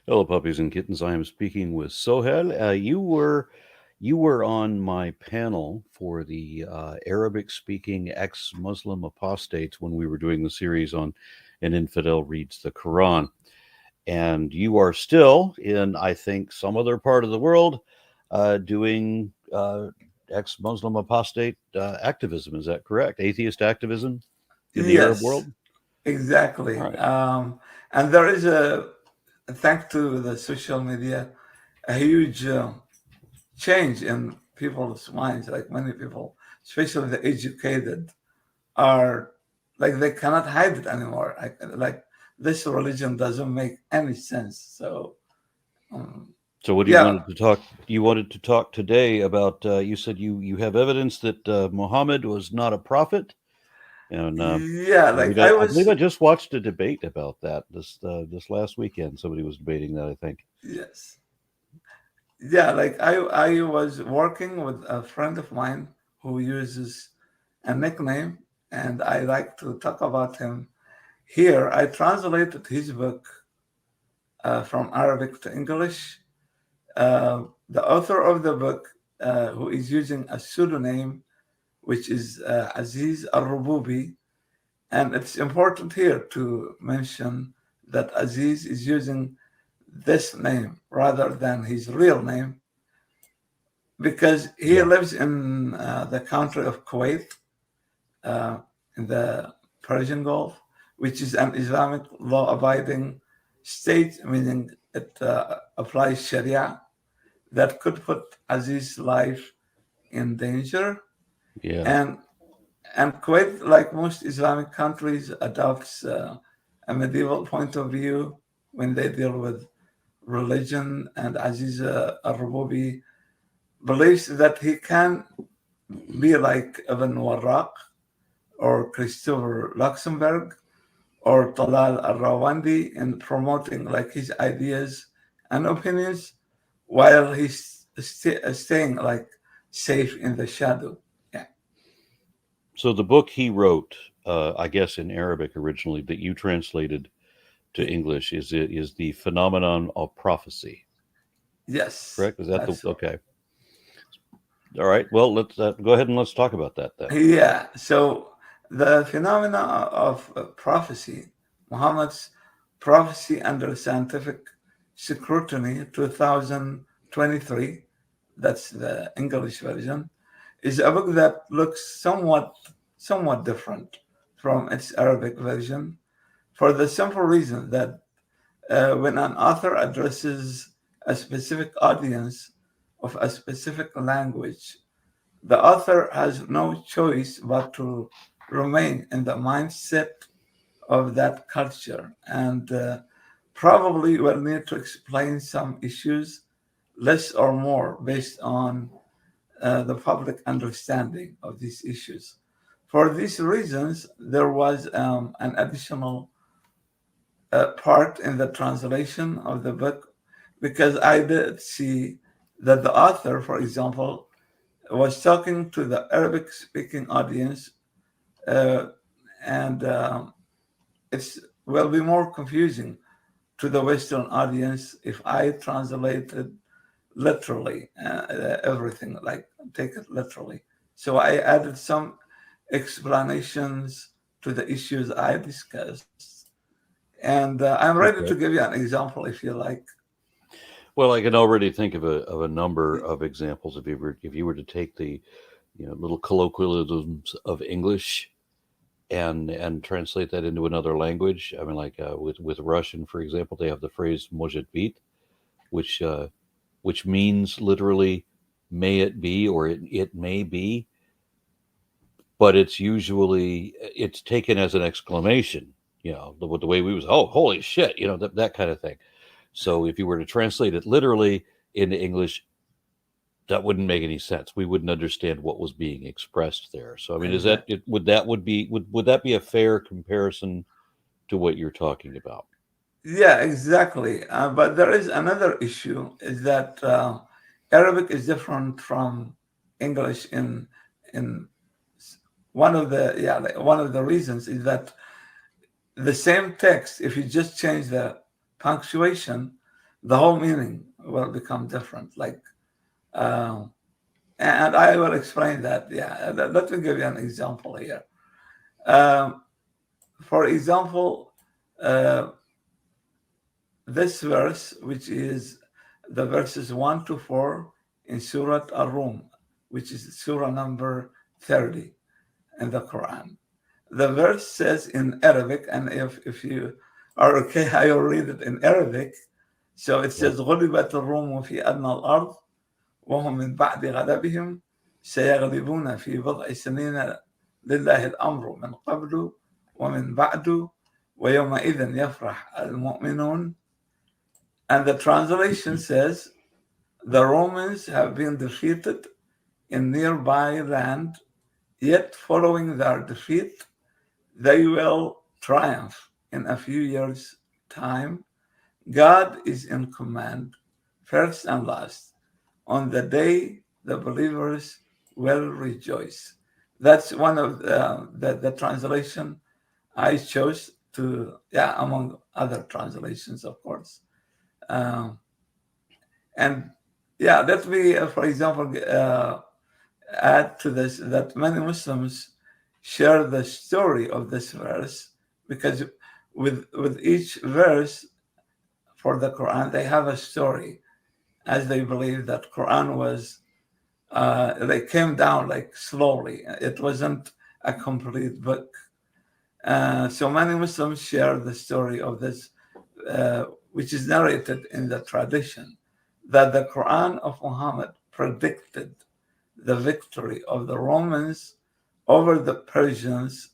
Hello, puppies and kittens. I am speaking with Sohel. You were on my panel for the Arabic-speaking ex-Muslim apostates when we were doing the series on "An Infidel Reads the Quran," and you are still in, I think, some other part of the world doing ex-Muslim apostate activism. Is that correct? Atheist activism in the Arab Yes, world. All exactly. right. And there is thanks to the social media, a huge change in people's minds. Like many people, especially the educated, are like they cannot hide it anymore. Like this religion doesn't make any sense. So, um, So, what do you yeah, wanted to talk? You wanted to talk today about. You said you have evidence that Muhammad was not a prophet, and yeah. Like I I believe was, I just watched a debate about that this last weekend. Somebody was debating that. I think. yes, yeah. Like I was working with a friend of mine who uses a nickname, and I like to talk about him. Here, I translated his book from Arabic to English. The author of the book, who is using a pseudonym, which is Aziz Al-Rububi, and it's important here to mention that Aziz is using this name rather than his real name because he Yeah. lives in the country of Kuwait, uh, in the Persian Gulf, which is an Islamic law abiding state, meaning it applies Sharia, that could put Aziz's life in danger. Yeah. And, and Kuwait, like most Islamic countries, adopts a medieval point of view when they deal with religion. And Aziz al-Rububi believes that he can be like Ibn Warraq or Christopher Luxemburg or Talal al-Rawandi in promoting like his ideas and opinions while he's staying like safe in the shadow. Yeah. So the book he wrote, I guess in Arabic originally, that you translated to English, is the phenomenon of prophecy. Yes, Correct? Is that the that's okay? All right. Well, let's go ahead and let's talk about that then. yeah. So the phenomena of prophecy, Muhammad's prophecy under scientific scrutiny, 2023. That's the English version. Is a book that looks somewhat different from its Arabic version for the simple reason that when an author addresses a specific audience of a specific language, the author has no choice but to remain in the mindset of that culture and probably will need to explain some issues less or more based on the public understanding of these issues. For these reasons, there was an additional part in the translation of the book because I did see that the author, for example, was talking to the Arabic speaking audience, uh, and it's will be more confusing to the Western audience if I translated literally everything, like take it literally. So I added some explanations to the issues I discussed. And I'm ready to Okay. give you an example if you like. Well, I can already think of a number of examples. If you were to take the little colloquialisms of English and translate that into another language. I mean, like with Russian, for example, they have the phrase "может быть," which uh, which means literally "may it be" or "it may be," but it's taken as an exclamation. The way we was, oh, holy shit, that kind of thing. So if you were to translate it literally into English, that wouldn't make any sense. We wouldn't understand what was being expressed there. So I mean, is that Exactly. it? Would that be a fair comparison to what you're talking about? Yeah, exactly. But there is another issue is that Arabic is different from English in one of the yeah like one of the reasons is that the same text, if you just change the punctuation, the whole meaning will become different. Like, um, and I will explain that. Yeah, let me give you an example here. Um, for example, uh, this verse, which is the verses 1 to 4 in Surah Ar-Rum, which is Surah number 30 in the Quran. The verse says in Arabic, and if you are okay, I will read it in Arabic. So it Yep. says, غُلِبَتِ الرُّومُ فِي أَدْنَى الْأَرْضِ وهم من بعد غلبهم سيغلبون في بضع سنين لله الأمر من قبل ومن بعد ويومئذ يفرح المؤمنون. And the translation says, the Romans have been defeated in nearby land, yet following their defeat, they will triumph in a few years' time. God is in command, first and last. On the day, the believers will rejoice. That's one of the translation I chose to, yeah, among other translations, of course. Um, and yeah, let me, for example, add to this that many Muslims share the story of this verse because with each verse for the Quran, they have a story, as they believe that Quran was they came down like slowly. It wasn't a complete book. So many Muslims share the story of this, which is narrated in the tradition, that the Quran of Muhammad predicted the victory of the Romans over the Persians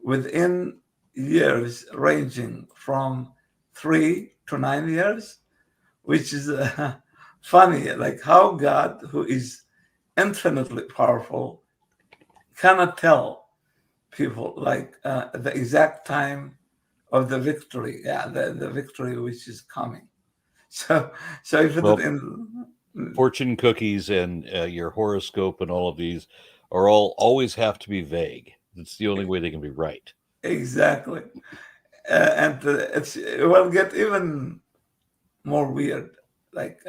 within years ranging from 3 to 9 years, which is funny, like how God, who is infinitely powerful, cannot tell people like the exact time of the victory. Yeah, the victory which is coming. So, so if it Well, in fortune cookies and your horoscope and all of these are all always have to be vague. It's the only way they can be right. exactly, and it will get even more weird. Like,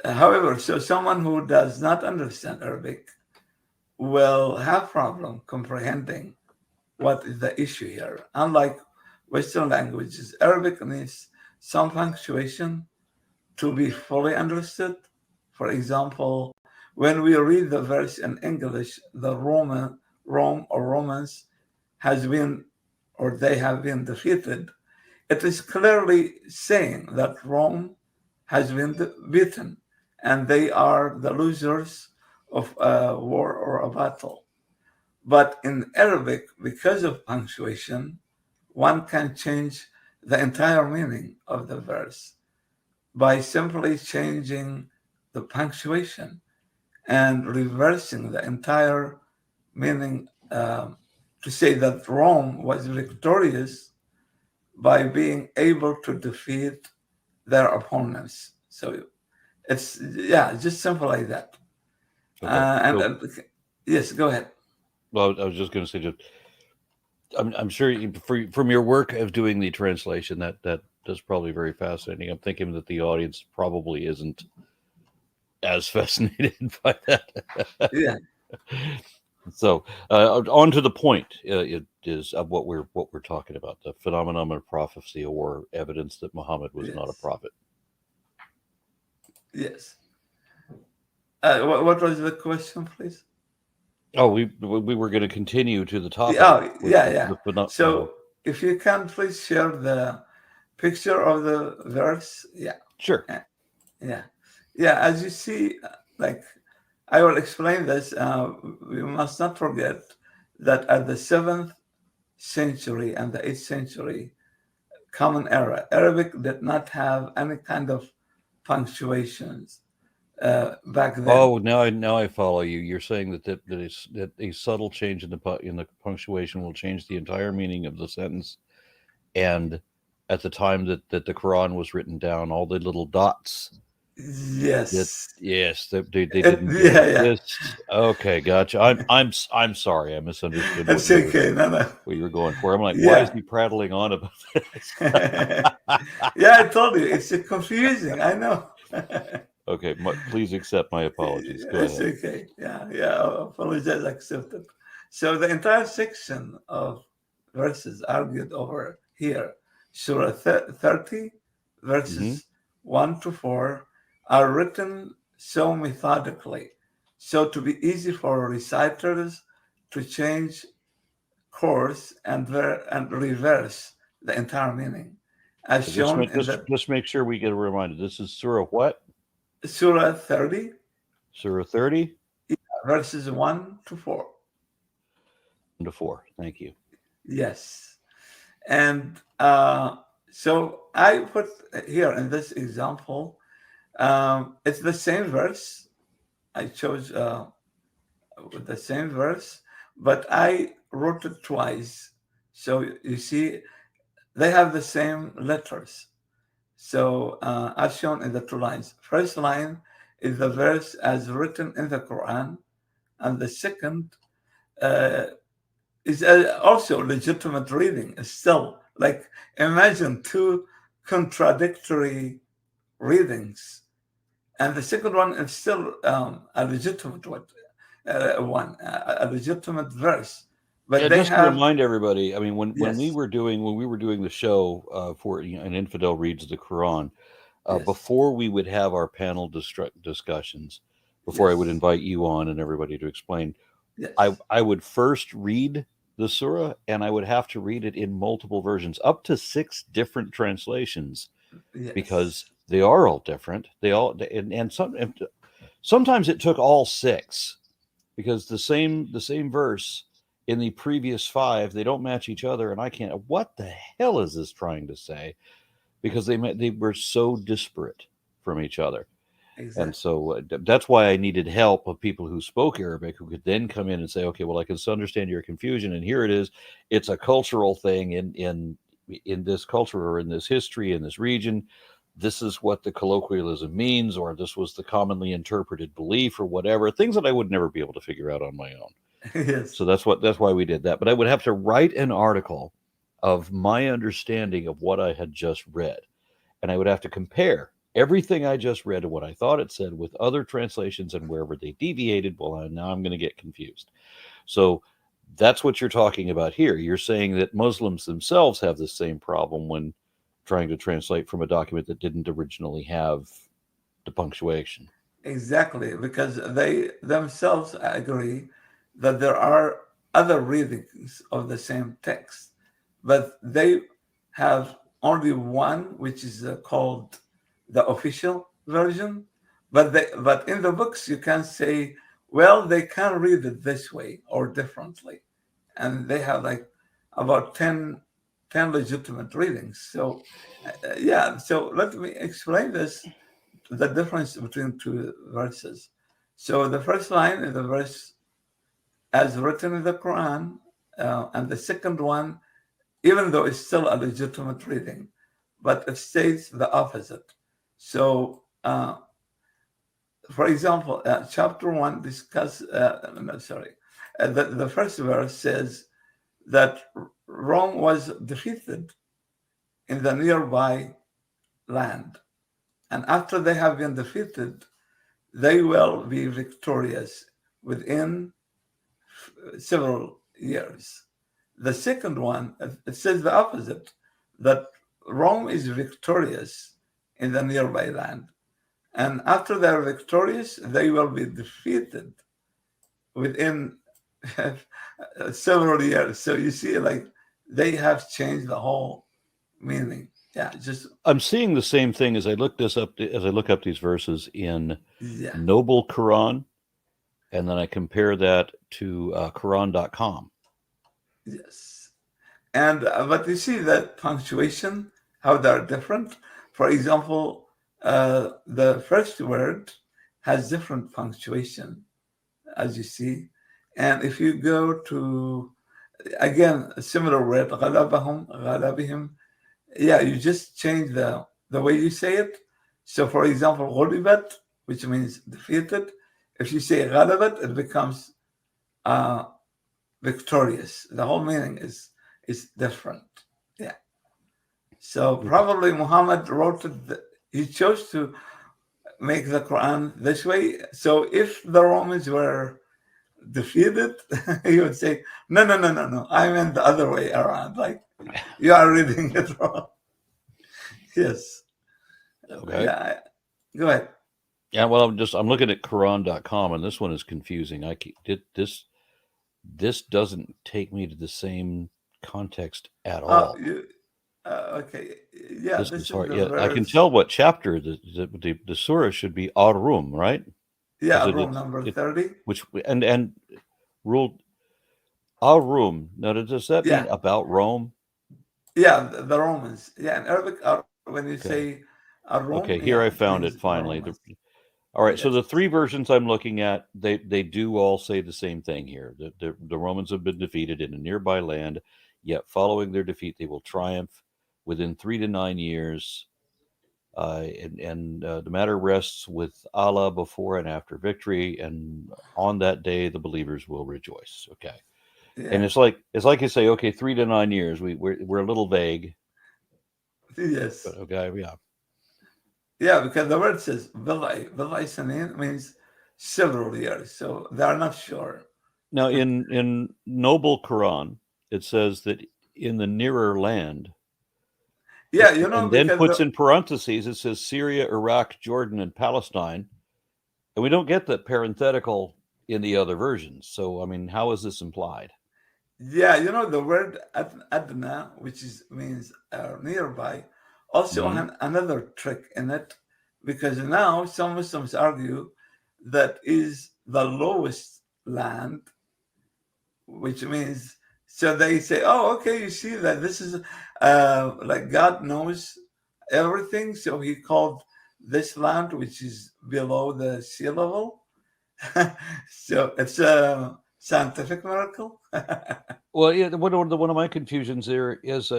however, so someone who does not understand Arabic will have problem comprehending what is the issue here. Unlike Western languages, Arabic needs some punctuation to be fully understood. For example, when we read the verse in English, Rome or Romans has been or they have been defeated, it is clearly saying that Rome has been beaten and they are the losers of a war or a battle. But in Arabic, because of punctuation, one can change the entire meaning of the verse by simply changing the punctuation and reversing the entire meaning to say that Rome was victorious by being able to defeat their opponents. So it's, yeah, just simple like that. Okay. And So, yes, go ahead. well, I was just going to say, just I'm sure from your work of doing the translation, that's probably very fascinating. I'm thinking that the audience probably isn't as fascinated by that. Yeah, So, on to the point. It is of what we're talking about: the phenomenon of prophecy, or evidence that Muhammad was not a yes, prophet. yes. What was the question, please? Oh, we were going to continue to the topic Oh, with yeah, yeah. you So if you can please share the picture of the verse. Yeah, sure. yeah, yeah. Yeah, as you see, like I will explain this. We must not forget that at the 7th century and the 8th century Common Era, Arabic did not have any kind of punctuations back then. Oh, now I follow you. You're saying that a subtle change in the punctuation will change the entire meaning of the sentence, and at the time that the Quran was written down, all the little dots Yes. Yes, they didn't get Yeah, it. yeah. This okay, gotcha. I'm sorry. I misunderstood It's okay. No, no. what you were going for. I'm like, why is Yeah. he prattling on about this? Yeah, I told you it's confusing. I know. Okay, please accept my apologies. Go It's ahead. okay. Yeah, yeah. I apologize. Accepted. So the entire section of verses argued over here, Surah 30, Hmm. verses 1 to 4, are written so methodically, so to be easy for reciters to change course and reverse the entire meaning, as shown in the Just make sure we get a reminder. This is Surah what? Surah 30, Surah 30 verses 1 to 4. to 4. Thank you. Yes. And so I put here in this example, it's the same verse. I chose the same verse, but I wrote it twice. So you see, they have the same letters. So as shown in the two lines. First line is the verse as written in the Quran, and the second uh, is also legitimate reading. It's still like imagine two contradictory readings, and the second one is still a legitimate a legitimate verse, but Yeah, they just to have remind everybody, I mean, yes, when we were doing the show for an infidel reads the Quran, yes, before we would have our panel discussions, before I would yes, invite you on and everybody to explain, yes, I would first read the surah and I would have to read it in multiple versions, up to 6 different translations, because yes, they are all different. They all and sometimes it took all 6, because the same verse in the previous 5, they don't match each other, and I can't. What the hell is this trying to say? Because they were so disparate from each other. And exactly, so that's why I needed help of people who spoke Arabic, who could then come in and say, okay, well, I can understand your confusion, and here it is. It's a cultural thing in this culture, or in this history, in this region. This is what the colloquialism means, or this was the commonly interpreted belief, or whatever. Things that I would never be able to figure out on my own. yes, So that's why we did that. But I would have to write an article of my understanding of what I had just read, and I would have to compare everything I just read and what I thought it said with other translations, and wherever they deviated, well, now I'm going to get confused. So that's what you're talking about here. You're saying that Muslims themselves have the same problem when trying to translate from a document that didn't originally have the punctuation. exactly, because they themselves agree that there are other readings of the same text, but they have only one, which is called the official version. But in the books you can say, well, they can read it this way or differently, and they have like about 10 legitimate readings. So yeah, so let me explain this, the difference between two verses. So the first line is the verse as written in the Quran, and the second one, even though it's still a legitimate reading, but it states the opposite. So, for example, chapter 1 discuss. No, sorry, the first verse says that Rome was defeated in the nearby land, and after they have been defeated, they will be victorious within several years. The second one, it says the opposite, that Rome is victorious in the nearby land. And after they're victorious, they will be defeated within several years. So you see, like, they have changed the whole meaning. Yeah, just, I'm seeing the same thing as I look up these verses in yeah, Noble Quran, and then I compare that to Quran.com. yes. And but you see that punctuation, how they're different. For example, the first word has different punctuation, as you see. And if you go to again a similar word, غلبهم, غلبهم, yeah, you just change the way you say it. So, for example, غُلِبَت, which means defeated. If you say غَلَبَت, it becomes victorious. The whole meaning is different. Yeah. So probably Muhammad wrote it. He chose to make the Quran this way. So if the Romans were defeated, he would say, no, I meant the other way around. Like, you are reading it wrong. Yes. Okay. Yeah. Go ahead. Yeah, well, I'm looking at Quran.com, and this one is confusing. This doesn't take me to the same context at all. Okay. Yeah, This this is is hard. the Yeah, I can verse. tell what chapter the surah should be. Ar-Rum, right? Yeah, Is room number 30. which and ruled Ar-Rum. Now, does that mean Yeah. about Rome? Yeah, the Romans. Yeah, in Arabic, when you Okay. say Rum, Okay, here yeah, I it found means it the finally. Romans. All right, so Yes. the three versions I'm looking at, they do all say the same thing here. The Romans have been defeated in a nearby land, yet following their defeat, they will triumph within 3 to 9 years. And the matter rests with Allah before and after victory, and on that day the believers will rejoice. Okay, and Yeah. it's like you say, okay, 3 to 9 years. We're a little vague, Yes. but okay, yeah. Yeah, because the word says Bilai. Bilai Sanin means several years, so they are not sure. Now, in Noble Quran, it says that in the nearer land, Yeah, and then because puts in parentheses, it says Syria, Iraq, Jordan, and Palestine, and we don't get that parenthetical in the other versions. So, I mean, how is this implied? yeah, the word Adna, which means nearby, also another trick in it, because now some Muslims argue that is the lowest land, which means, so they say, oh, okay, you see that this is like God knows everything, so he called this land, which is below the sea level. So it's a scientific miracle. Well, yeah, one of my confusions there is,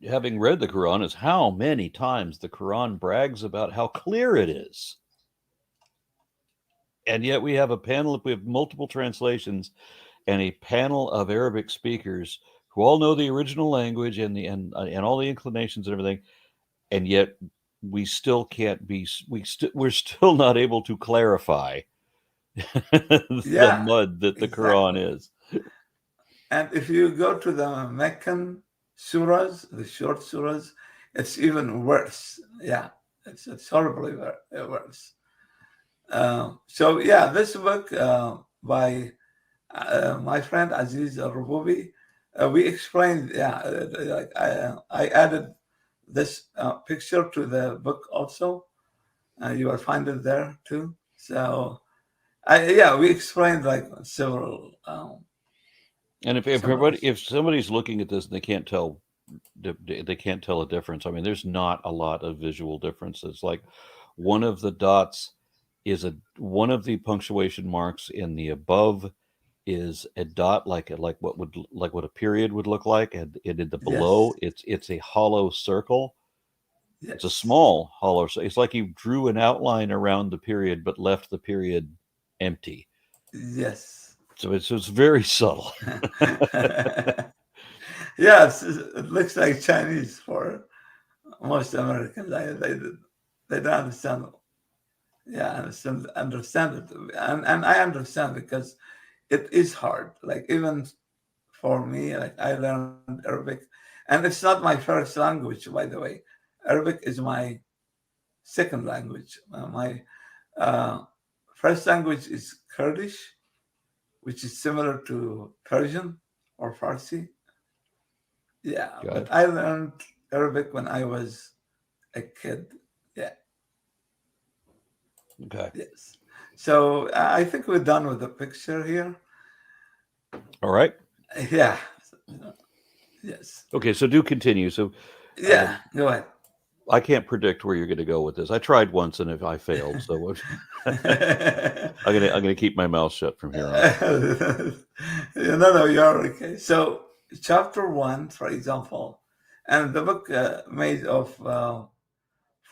having read the Quran, is how many times the Quran brags about how clear it is. And yet we have multiple translations and a panel of Arabic speakers who all know the original language and all the inclinations and everything, and yet we're still not able to clarify the mud that the Quran is. And if you go to the Meccan surahs, the short surahs, it's even worse. Yeah, it's horribly worse. So yeah, this book by my friend Aziz Al-Rububi, we explained. Yeah, I added this picture to the book also. You will find it there too. So we explained like several. And if somebody's looking at this and they can't tell a difference, I mean, there's not a lot of visual difference. It's like one of the dots is one of the punctuation marks in the above is a dot, like what a period would look like, and in the below, it's a hollow circle. Yes. It's a small hollow. It's like you drew an outline around the period, but left the period empty. Yes. So it's very subtle. Yes, it looks like Chinese for most Americans. They don't understand. Yeah, understand it, and I understand because it is hard. Like even for me, like I learned Arabic, and it's not my first language, by the way. Arabic is my second language. My first language is Kurdish, which is similar to Persian or Farsi. Yeah, but I learned Arabic when I was a kid. Yeah. Okay. Yes. So I think we're done with the picture here. All right. Yeah. Yes. Okay, so do continue. So yeah, go ahead. I can't predict where you're going to go with this. I tried once and if I failed, so I'm gonna keep my mouth shut from here on. No, you're okay. So chapter 1, for example, and the book made of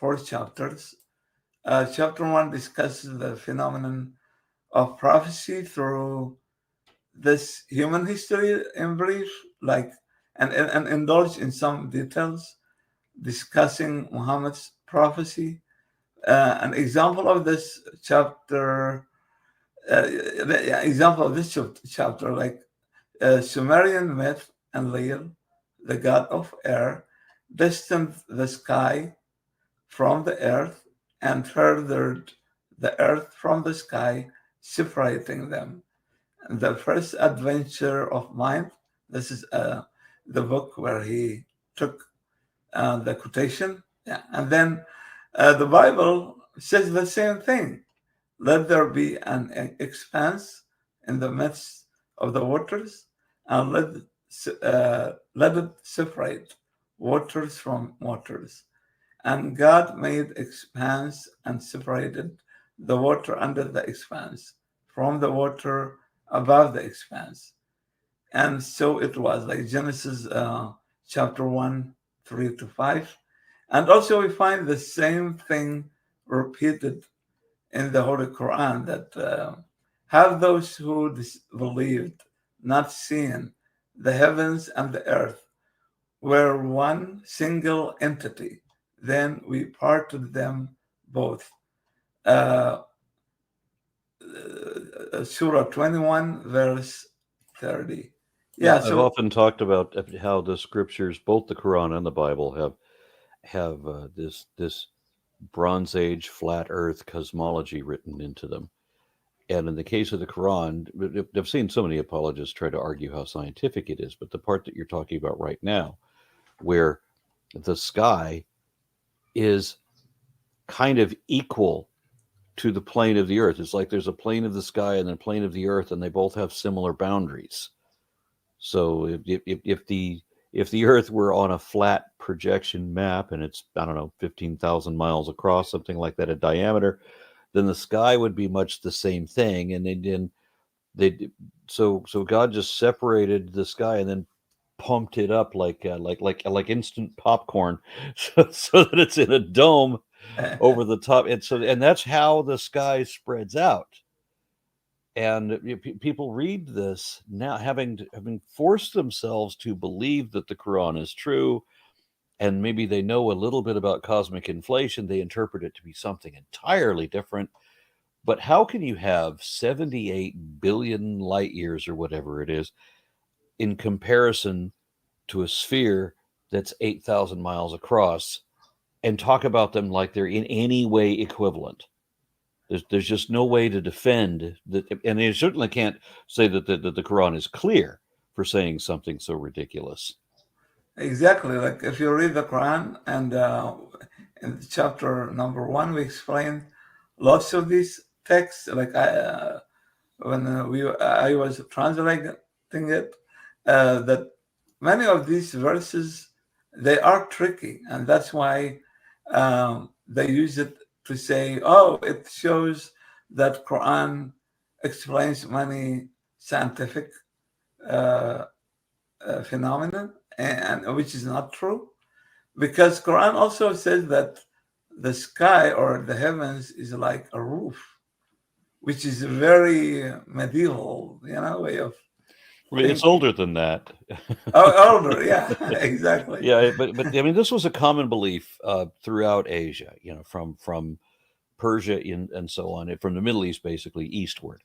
4 chapters. Chapter 1 discusses the phenomenon of prophecy through this human history in brief, like, and indulge in some details discussing Muhammad's prophecy. An example of this chapter, like Sumerian myth Enlil, the god of air, distanced the sky from the earth and furthered the earth from the sky, separating them. The first adventure of mine, this is the book where he took the quotation. Yeah. And then the Bible says the same thing. Let there be an expanse in the midst of the waters, and let it separate waters from waters. And God made expanse and separated the water under the expanse from the water above the expanse. And so it was, like Genesis chapter 1, 3 to 5. And also we find the same thing repeated in the Holy Quran, that have those who believed not seen the heavens and the earth were one single entity. Then we parted them both. Uh, Surah 21, verse 30. Yeah, Yeah, I've so often talked about how the scriptures, both the Quran and the Bible, have this Bronze Age flat Earth cosmology written into them. And in the case of the Quran, I've seen so many apologists try to argue how scientific it is, but the part that you're talking about right now, where the sky is kind of equal to the plane of the earth. It's like there's a plane of the sky and then a plane of the earth, and they both have similar boundaries. So if the Earth were on a flat projection map and it's, I don't know, 15,000 miles across, something like that, a diameter, then the sky would be much the same thing. And they so God just separated the sky and then pumped it up like instant popcorn, so that it's in a dome over the top. And that's how the sky spreads out. And people read this now, having forced themselves to believe that the Quran is true, and maybe they know a little bit about cosmic inflation. They interpret it to be something entirely different. But how can you have 78 billion light years or whatever it is in comparison to a sphere that's 8,000 miles across and talk about them like they're in any way equivalent? There's just no way to defend that, and you certainly can't say that the Quran is clear for saying something so ridiculous. exactly, like if you read the Quran, and in chapter number 1, we explain lots of these texts. Like when I was translating it, that many of these verses, they are tricky, and that's why they use it to say, oh, it shows that Quran explains many scientific uh, phenomena, and which is not true, because Quran also says that the sky or the heavens is like a roof, which is a very medieval, way of I mean, it's thinking. older than that. Oh, older, yeah, exactly. Yeah, but I mean, this was a common belief throughout Asia. From Persia and so on, from the Middle East, basically eastward.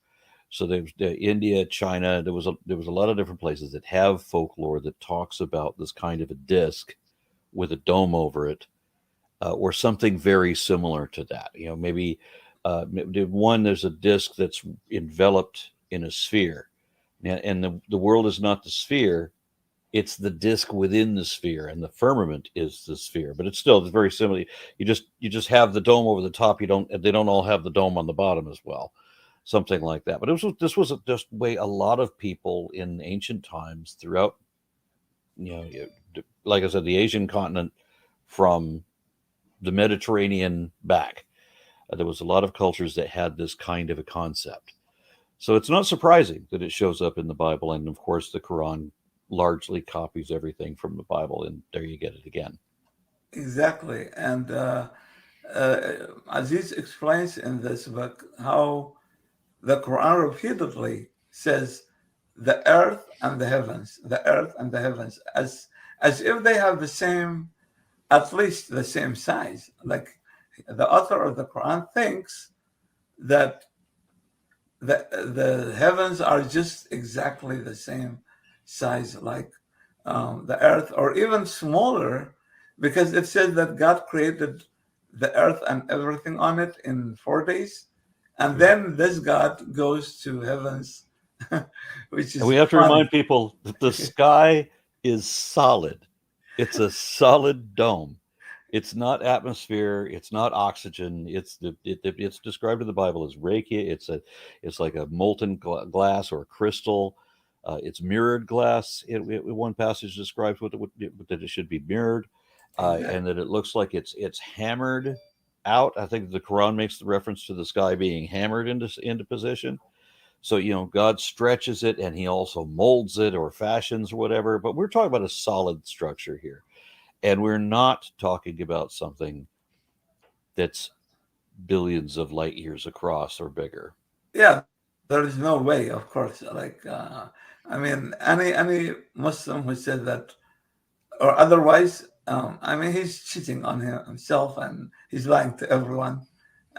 So there's India, China. There was a lot of different places that have folklore that talks about this kind of a disc with a dome over it, or something very similar to that. Maybe there's a disc that's enveloped in a sphere, and the world is not the sphere; it's the disc within the sphere, and the firmament is the sphere. But it's very similar. You just have the dome over the top. They don't all have the dome on the bottom as well, something like that. But this was just way a lot of people in ancient times throughout, like I said, the Asian continent, from the Mediterranean back. There was a lot of cultures that had this kind of a concept. So it's not surprising that it shows up in the Bible. And of course, the Quran largely copies everything from the Bible. And there you get it again. Exactly. And Aziz explains in this book how the Quran repeatedly says the earth and the heavens, the earth and the heavens, as if they have the same, at least the same size. Like the author of the Quran thinks that the heavens are just exactly the same size, like the earth, or even smaller, because it says that God created the earth and everything on it in 4 days, and Yeah. then this God goes to heavens, which And is we have to funny. remind people that the sky is solid. It's a solid dome. It's not atmosphere. It's not oxygen. It's described in the Bible as rakia. It's like a molten glass or a crystal. It's mirrored glass. One passage describes that it should be mirrored, and Exactly. that it looks like it's hammered out. I think the Quran makes the reference to the sky being hammered into position. So, God stretches it and he also molds it or fashions or whatever. But we're talking about a solid structure here. And we're not talking about something that's billions of light years across or bigger. Yeah, there is no way, of course. Like, I mean, any Muslim who said that or otherwise, I mean, he's cheating on himself and he's lying to everyone.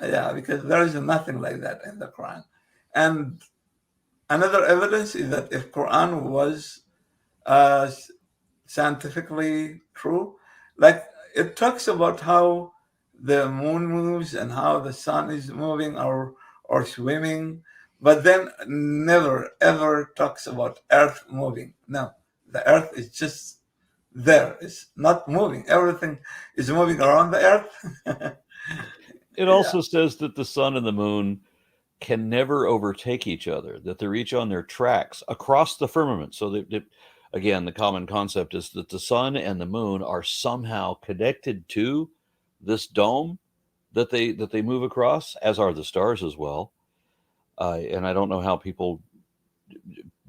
Yeah, because there is nothing like that in the Quran. And another evidence is that if Quran was uh, scientifically true, like it talks about how the moon moves and how the sun is moving or swimming, but then never ever talks about Earth moving. No, the Earth is just there. It's not moving. Everything is moving around the Earth. It Yeah. also says that the sun and the moon can never overtake each other, that they're each on their tracks across the firmament. So again, the common concept is that the sun and the moon are somehow connected to this dome that they move across, as are the stars as well. And I don't know how people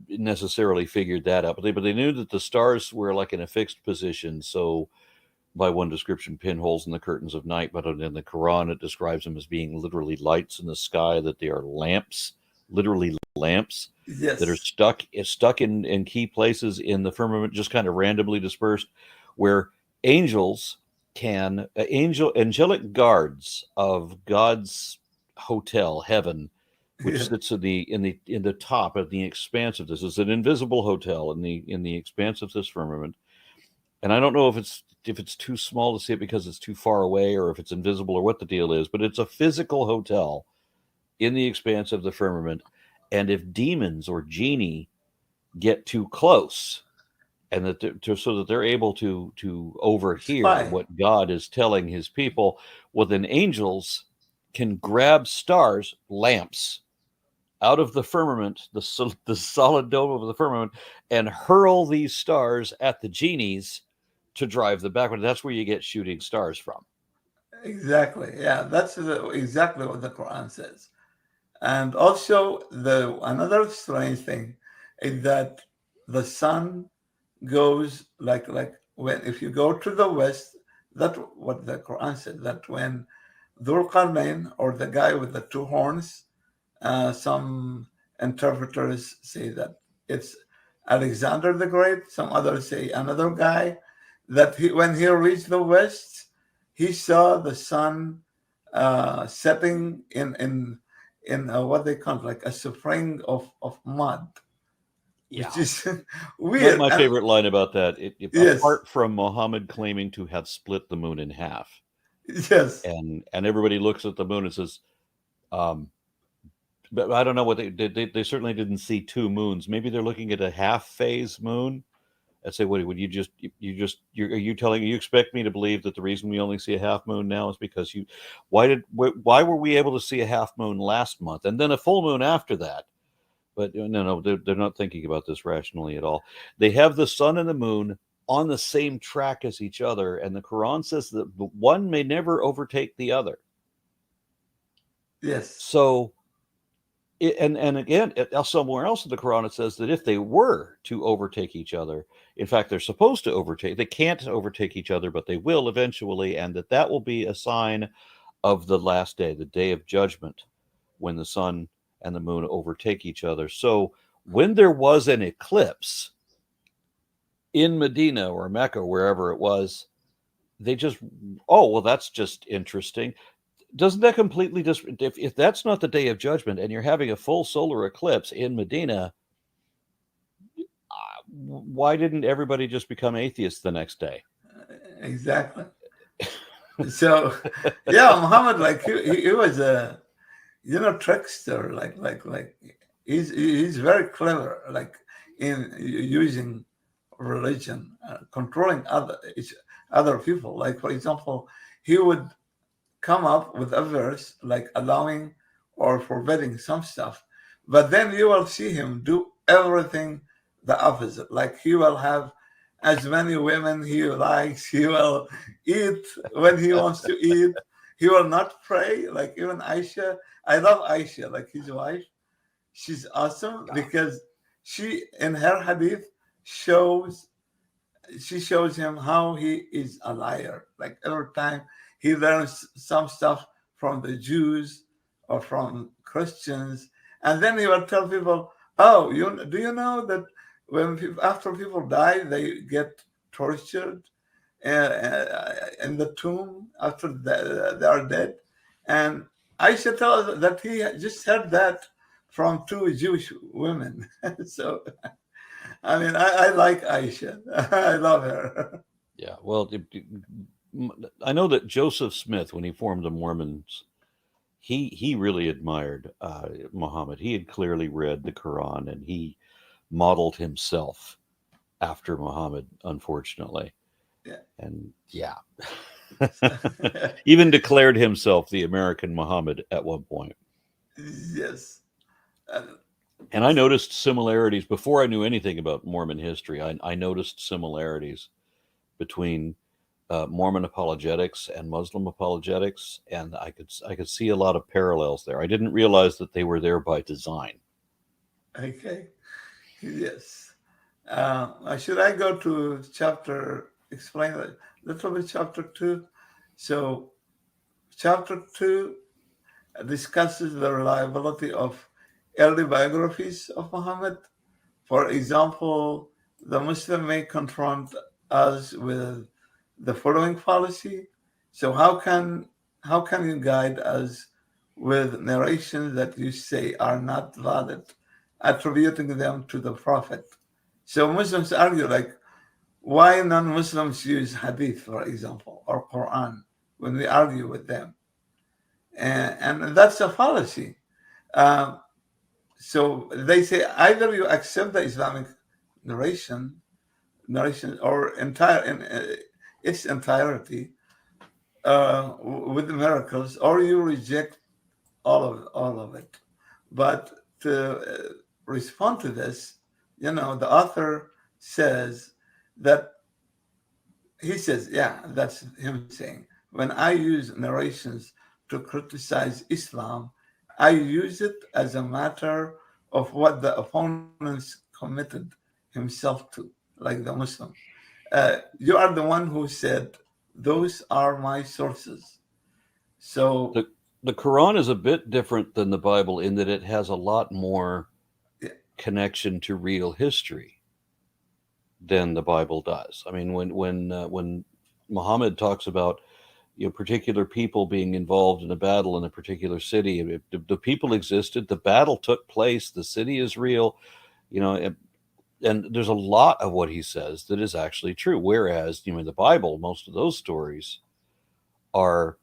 necessarily figured that out, but they knew that the stars were like in a fixed position. So by one description, pinholes in the curtains of night, but in the Quran, it describes them as being literally lights in the sky, that they are lamps, literally lamps that are Yes. stuck in key places in the firmament, just kind of randomly dispersed, where angels angelic guards of God's hotel, heaven, which Yeah. sits in the top of the expanse of this. It's an invisible hotel in the expanse of this firmament, and I don't know if it's too small to see it because it's too far away, or if it's invisible, or what the deal is, but it's a physical hotel in the expanse of the firmament. And if demons or genie get too close, and so that they're able to overhear Spy. what God is telling his people, well, then angels can grab stars, lamps, out of the firmament, the solid dome of the firmament, and hurl these stars at the genies to drive them backward. That's where you get shooting stars from. Exactly. Yeah, that's exactly what the Quran says. And also, the another strange thing is that the sun goes like when if you go to the west, that what the Quran said that when Dhul Qarnayn or the guy with the two horns, some interpreters say that it's Alexander the Great. Some others say another guy. That when he reached the west, he saw the sun setting in what they call like a spring of mud, which Yeah. is My, weird. my And favorite line about that, yes, apart from Muhammad claiming to have split the moon in half, yes, and everybody looks at the moon and says, um, but I don't know what they certainly didn't see two moons. Maybe they're looking at a half phase moon. I'd say, what would are you telling you expect me to believe that the reason we only see a half moon now is because why were we able to see a half moon last month and then a full moon after that? But no, they're not thinking about this rationally at all. They have the sun and the moon on the same track as each other, and the Quran says that one may never overtake the other. yes, So, and again, somewhere else in the Quran it says that if they were to overtake each other, in fact, they're supposed to overtake. They can't overtake each other, but they will eventually, and that will be a sign of the last day, the day of judgment, when the sun and the moon overtake each other. So when there was an eclipse in Medina or Mecca, wherever it was, they just, oh, well, that's just interesting. Doesn't that completely just, if that's not the day of judgment and you're having a full solar eclipse in Medina, why didn't everybody just become atheists the next day? Exactly. So, yeah, Muhammad, like he was a trickster. Like he's very clever. Like in using religion, controlling other people. Like for example, he would come up with a verse like allowing or forbidding some stuff, but then you will see him do everything the opposite. Like he will have as many women he likes, he will eat when he wants to eat, he will not pray. Like even Aisha, I love Aisha, like his wife. She's awesome because she in her hadith shows she shows him how he is a liar. Like every time he learns some stuff from the Jews or from Christians, and then he will tell people, "Oh, do you know that when after people die, they get tortured in the tomb after they are dead?" And I should tell us that he just heard that from two Jewish women. So I mean, I like Aisha. I love her. Yeah, well, I know that Joseph Smith, when he formed the Mormons, he really admired Muhammad. He had clearly read the Quran, and he modeled himself after Muhammad, unfortunately. Yeah. And yeah, even declared himself the American Muhammad at one point. Yes. And I noticed similarities before I knew anything about Mormon history. I noticed similarities between Mormon apologetics and Muslim apologetics, and I could see a lot of parallels there. I didn't realize that they were there by design. Okay. Yes. Should I go to explain a little bit chapter 2? So, chapter 2 discusses the reliability of early biographies of Muhammad. For example, the Muslim may confront us with the following fallacy. So how can you guide us with narrations that you say are not valid, attributing them to the Prophet? So Muslims argue like why non-Muslims use Hadith, for example, or Quran when we argue with them, and that's a fallacy. Um, so they say either you accept the Islamic narration or in its entirety with the miracles, or you reject all of it. But to respond to this, the author says that he says, yeah, that's him saying, when I use narrations to criticize Islam, I use it as a matter of what the opponents committed himself to, like the Muslim. You are the one who said, those are my sources. So, The Quran is a bit different than the Bible in that it has a lot more yeah, connection to real history than the Bible does. I mean, when Muhammad talks about particular people being involved in a battle in a particular city, the people existed, the battle took place, the city is real, and there's a lot of what he says that is actually true. Whereas in the Bible, most of those stories are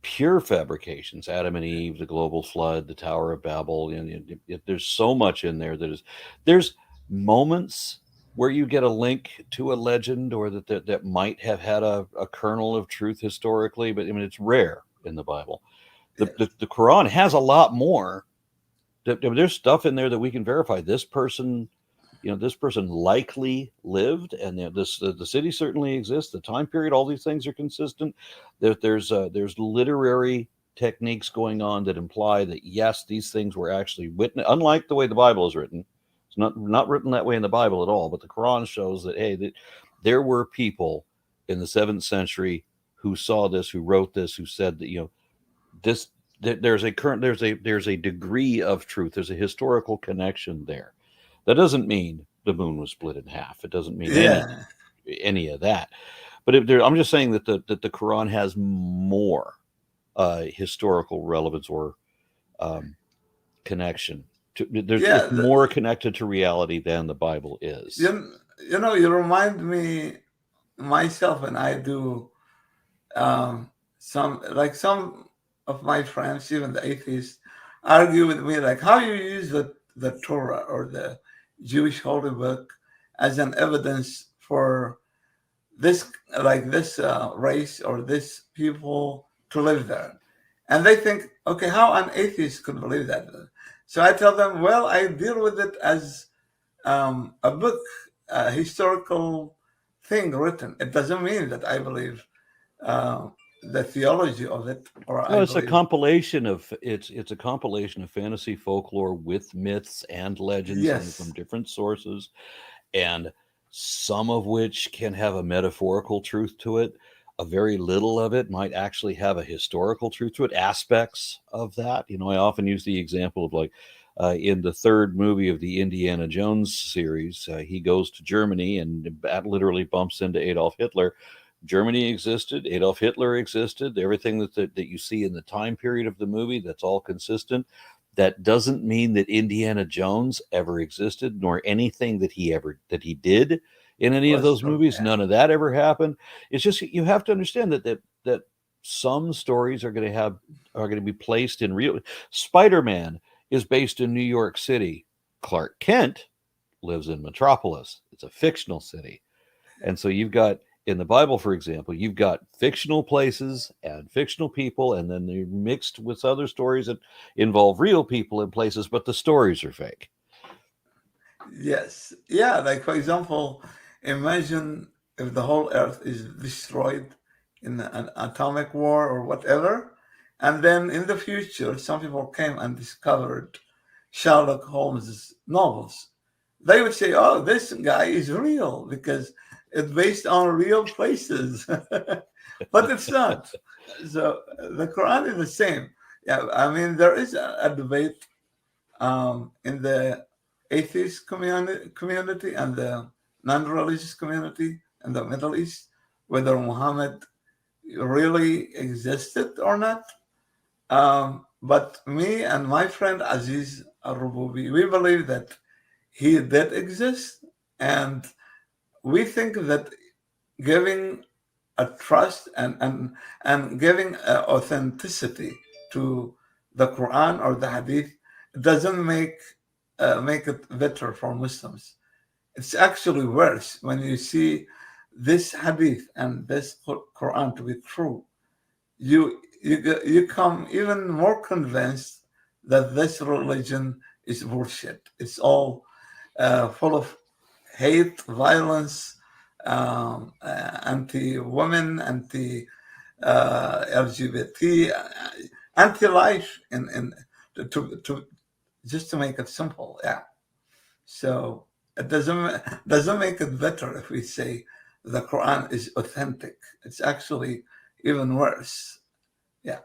pure fabrications. Adam and Eve, the global flood, the Tower of Babel, and there's so much in there there's moments where you get a link to a legend or that might have had a kernel of truth historically, but I mean it's rare in the Bible. The Quran has a lot more. There's stuff in there that we can verify. This person likely lived, and the city certainly exists. The time period, all these things are consistent. There's literary techniques going on that imply that yes, these things were actually witnessed. Unlike the way the Bible is written, it's not written that way in the Bible at all. But the Quran shows that hey, that there were people in the 7th century who saw this, who wrote this, who said that this there's a degree of truth. There's a historical connection there. That doesn't mean the moon was split in half. It doesn't mean Yeah, any of that. But I'm just saying that the Quran has more historical relevance or um, connection. It's yeah. more connected to reality than the Bible is. You remind me myself when I do some of my friends, even the atheists, argue with me like how you use the Torah or the Jewish holy book as an evidence for this race or this people to live there, and they think, okay, how an atheist could believe that? So I tell them, well, I deal with it as a book, a historical thing written. It doesn't mean that I believe uh, the theology of it, or No, I believe. it's a compilation of fantasy folklore with myths and legends and from Yes, different sources, and some of which can have a metaphorical truth to it. A very little of it might actually have a historical truth to it. Aspects of that, I often use the example of like in the third movie of the Indiana Jones series, he goes to Germany and that literally bumps into Adolf Hitler. Germany existed, Adolf Hitler existed, everything that you see in the time period of the movie, that's all consistent. That doesn't mean that Indiana Jones ever existed, nor anything that he did in any of was those true. movies. Yeah. None of that ever happened. It's just you have to understand that some stories are going to be placed in real. Spider-Man is based in New York City. Clark Kent lives in Metropolis. It's a fictional city. And so you've got in the Bible, for example, you've got fictional places and fictional people, and then they're mixed with other stories that involve real people and places, but the stories are fake. Yes. Yeah. Like, for example, imagine if the whole Earth is destroyed in an atomic war or whatever, and then in the future, some people came and discovered Sherlock Holmes' novels. They would say, "Oh, this guy is real because it's based on real places," but it's not. So the Quran is the same. Yeah, I mean, there is a debate in the atheist community and the non-religious community in the Middle East whether Muhammad really existed or not. But me and my friend Aziz Al-Rububi, we believe that he did exist, and we think that giving a trust and giving authenticity to the Quran or the Hadith doesn't make it better for Muslims. It's actually worse when you see this Hadith and this Quran to be true. You come even more convinced that this religion is bullshit. It's all full of hate, violence, anti-women, anti-LGBT, anti-life, to just to make it simple. Yeah. So it doesn't make it better if we say the Quran is authentic. It's actually even worse. Yeah.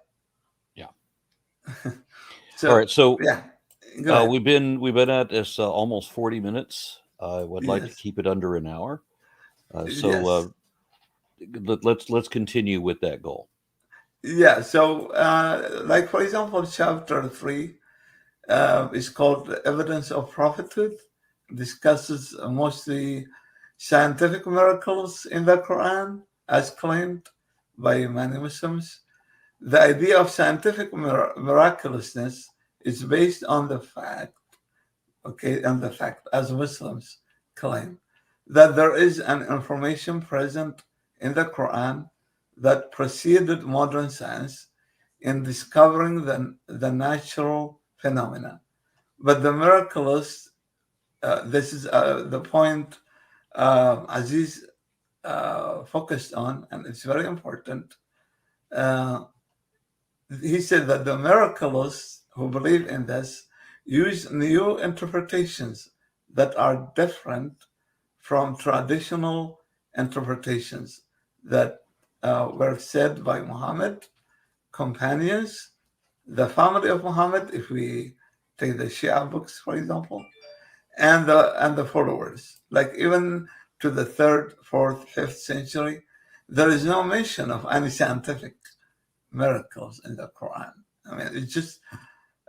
Yeah. All So right. So yeah, go ahead. we've been at this almost 40 minutes. I would like to Yes. keep it under an hour. So Yes. let's continue with that goal. Yeah. So like for example, chapter 3 is called Evidence of Prophethood. Discusses mostly scientific miracles in the Quran, as claimed by many Muslims. The idea of scientific miraculousness is based on the fact, okay, and the fact, as Muslims claim, that there is an information present in the Quran that preceded modern science in discovering the natural phenomena. But the miraculous, this is the point Aziz focused on, and it's very important. Uh, he said that the miracleists who believe in this use new interpretations that are different from traditional interpretations that were said by Muhammad, companions, the family of Muhammad, if we take the Shia books, for example, and the followers. Like even to the third, fourth, fifth century, there is no mention of any scientific miracles in the Quran. I mean, it's just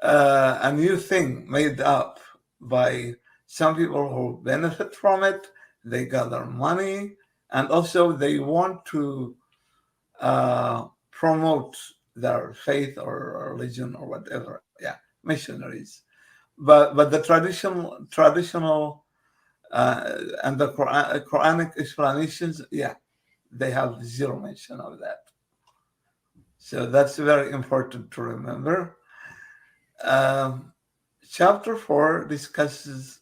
a new thing made up by some people who benefit from it. They gather money, and also they want to promote their faith or religion or whatever. Yeah, missionaries. But the traditional and the Quranic explanations, yeah, they have zero mention of that. So that's very important to remember. Um, Chapter 4 discusses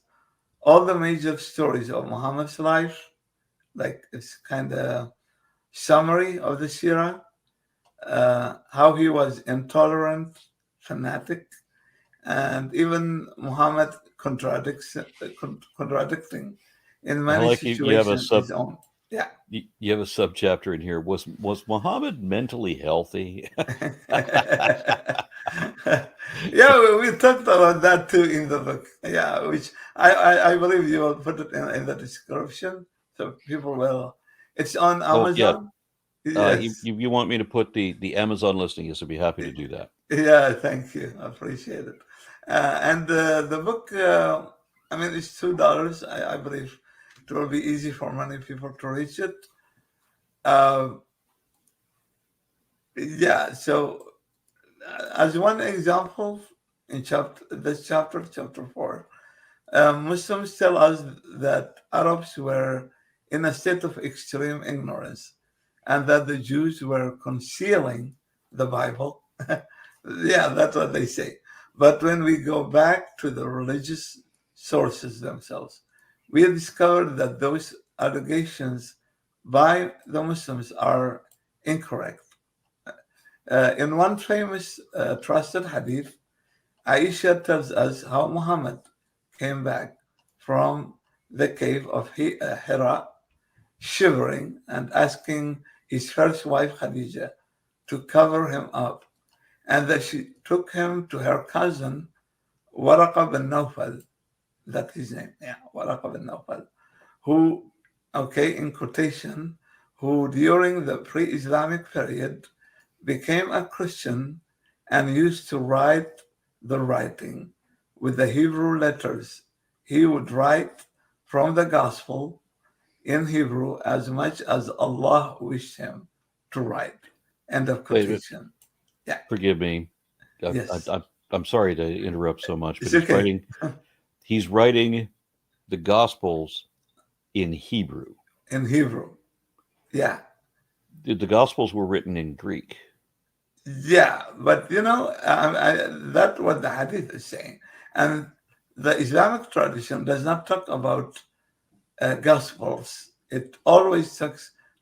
all the major stories of Muhammad's life, like it's kind of summary of the Sirah, how he was intolerant, fanatic, and even Muhammad contradicting in I many like you have a situations his own. Yeah. you have a subchapter in here. Was Muhammad mentally healthy? Yeah, we talked about that too in the book. Yeah, which I believe you will put it in the description so people will. It's on Oh yeah. Amazon. Yes. You want me to put the Amazon listing? Yes, I'd be happy to do that. Yeah, thank you. I appreciate it. And the book, I mean, it's $2. I believe it will be easy for many people to reach it. Uh, yeah, so as one example, in chapter 4, Muslims tell us that Arabs were in a state of extreme ignorance and that the Jews were concealing the Bible. Yeah, that's what they say. But when we go back to the religious sources themselves, we discovered that those allegations by the Muslims are incorrect. In one famous trusted hadith, Aisha tells us how Muhammad came back from the cave of Hira, shivering and asking his first wife Khadija to cover him up, and that she took him to her cousin Waraqa bin Nawfal, that's his name, yeah, Waraqa bin Nawfal, who, okay, in quotation, who during the pre-Islamic period became a Christian and used to write the writing with the Hebrew letters. He would write from the gospel in Hebrew as much as Allah wished him to write. End of Wait a minute. quotation. Yeah. Forgive me. Yes. I'm sorry to interrupt so much, but It's okay. he's writing the Gospels in Hebrew. In Hebrew. Yeah. The Gospels were written in Greek. Yeah. But, that's what the hadith is saying. And the Islamic tradition does not talk about Gospels. It always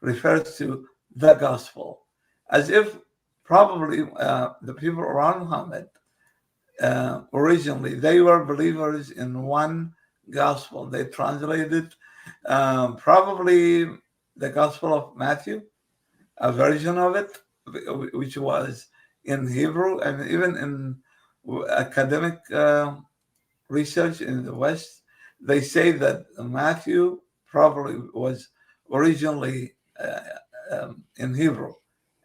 refers to the Gospel, as if probably the people around Muhammad originally they were believers in one Gospel. They translated probably the Gospel of Matthew, a version of it, which was in Hebrew, and even in academic research in the West, they say that Matthew probably was originally in Hebrew,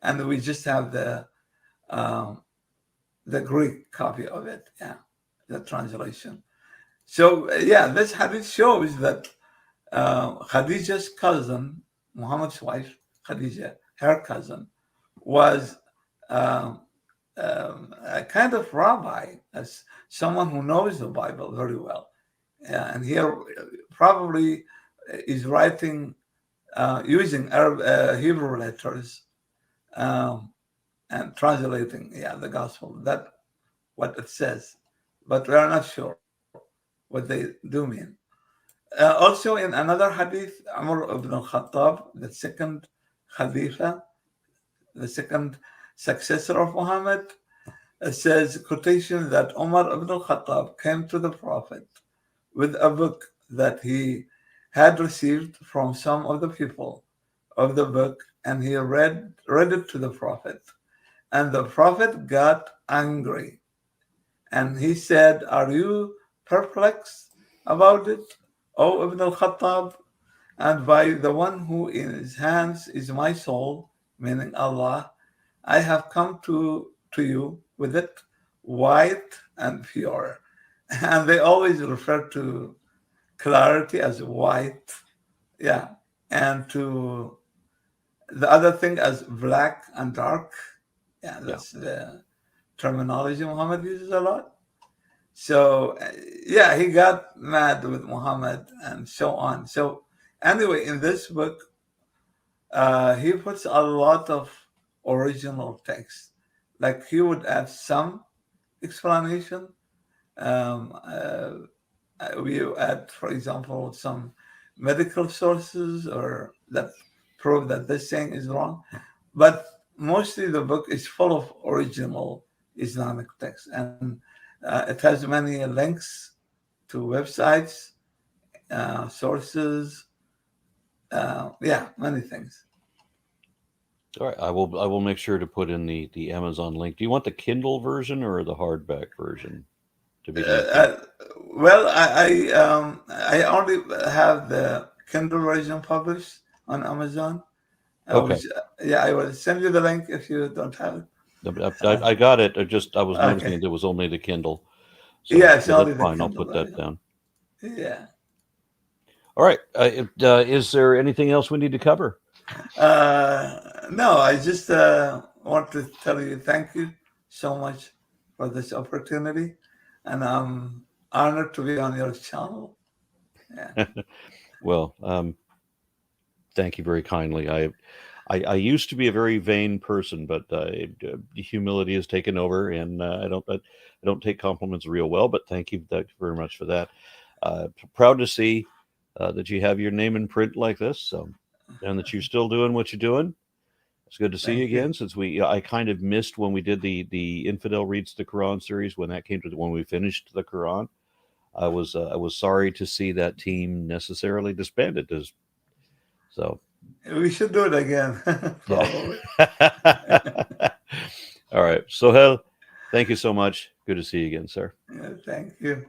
and we just have um, the Greek copy of it, yeah, the translation. So yeah, this hadith shows that Khadija's cousin, Muhammad's wife, Khadija, her cousin, was um, a kind of rabbi, as someone who knows the Bible very well. And here probably is writing using Hebrew letters and translating, yeah, the gospel. That what it says, but we are not sure what they do mean. Also, in another hadith, Umar ibn al-Khattab, the second Khalifa, the second successor of Muhammad, says quotation that Umar ibn al-Khattab came to the Prophet with a book that he had received from some of the people of the book, and he read it to the Prophet. And the Prophet got angry. And he said, "Are you perplexed about it, O Ibn al-Khattab? And by the one who in his hands is my soul," meaning Allah, "I have come to you with it white and pure." And they always refer to clarity as white. Yeah. And to the other thing as black and dark. Yeah, that's the terminology Muhammad uses a lot. So, yeah, he got mad with Muhammad and so on. So, anyway, in this book, he puts a lot of original text. Like he would add some explanation. Um, uh, we add, for example, some medical sources or that prove that this thing is wrong. But mostly the book is full of original Islamic text, and it has many links to websites, sources, many things. All right, I will make sure to put in the Amazon link. Do you want the Kindle version or the hardback version to be linked in? Well, I only have the Kindle version published on Amazon. Okay, Which, I will send you the link if you don't have it. I got it. I was noticing Okay. there was only the Kindle, so Yeah, it's yeah, that's only the fine. I'll Kindle put that version. down. Yeah. All right. Is there anything else we need to cover? No, I just want to tell you thank you so much for this opportunity, and I'm honored to be on your channel. Yeah. Well, thank you very kindly. I used to be a very vain person, but humility has taken over, and I don't take compliments real well. But thank you very much for that. Proud to see that you have your name in print like this, so, and that you're still doing what you're doing. It's good to see you Thank you. again. Since I kind of missed when we did the Infidel Reads the Quran series, when that came to when we finished the Quran. I was sorry to see that team necessarily disbanded. So We should do it again, yeah. probably. All right, Sohel, thank you so much. Good to see you again, sir. Yeah, thank you.